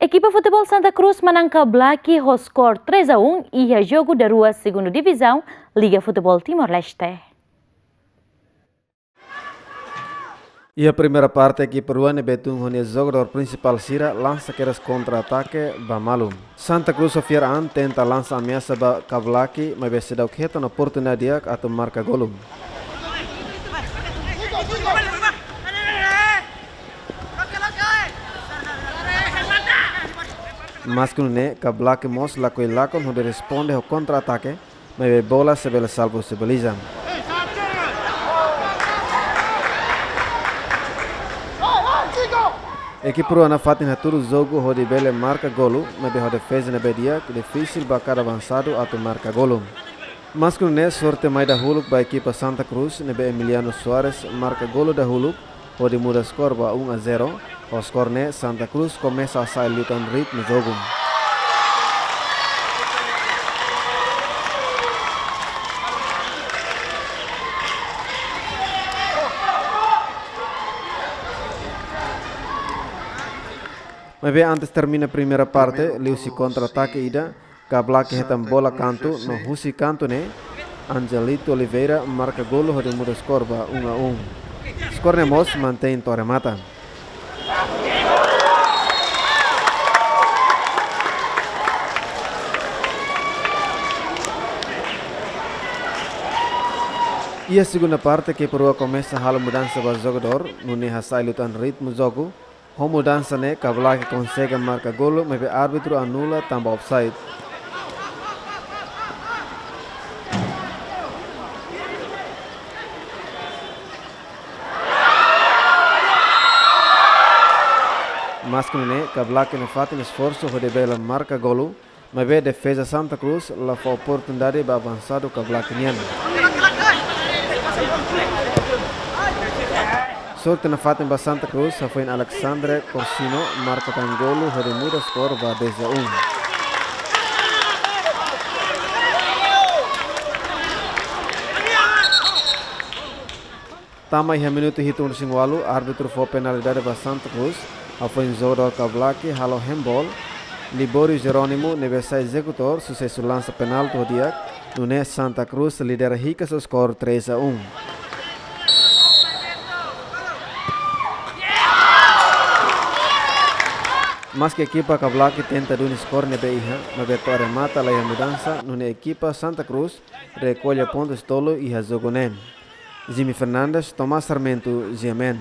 Equipa Futebol Santa Cruz menang Kablaki ho skor 3-1 e a jogo daruak segunda divizaun Liga Futebol Timor-Leste. E a primeira parte, a equipa ruana betung o jogador principal Sira lança aqueles contra-ataque bamalum. Santa Cruz ofiar tenta lança ameaça ba Kablaki, mas vai se dar o que na oportunidade atau marca golum. Mas que não Kablaki mos la lakon onde responde ao contra-ataque, mas a bola se vê salvo se baliza. A equipe ruana fatin haturu jogo onde bele marca golo, mas a defesa na bedia que difícil bacar avançado atau marca golo. Mas que não sorte mais da huluk ba equipa Santa Cruz, nebe Emiliano Soares marca golo da huluk, onde muda skor ba 1-0. O skor Santa Cruz começa a sair lutando ritmo no jogo. Mas bem, antes termina a primeira parte, Liusi contra-ataque ida, Kablaki retam bola canto, no Husi canto Angelito Oliveira marca golo onde muda skor ba 1-1. Skor mos mantém Torre Mata. E a segunda parte, que por começa a mudança para o jogador, não sai lutando ritmo do jogo. A mudança Kablaki consegue marcar golo, mas o árbitro anula também offside. Mas que Kablaki não faz esforço para bela marca golo, mas a defesa Santa Cruz lá foi a oportunidade para avançar do Kablaki. Sorte na fatem ba Santa Cruz, foi em Alexandre Corsino, marca com golo, onde muda skor ba 10-1. Tama e minuto hitung singwalu, árbitro foi penalidade ba Santa Cruz, foi em jogador Kablaki, halo handball, Libório Jerônimo, nebessa executor, sucesso lança penal do dia, no Santa Cruz lidera rica seu skor 3-1. Mas que a equipa Kablaki tenta dar skor na beija, mas a mata a mudança, na equipa Santa Cruz recolhe pontos tolo e a jogo. Jimmy Fernandes, Tomás Sarmento, Giamen.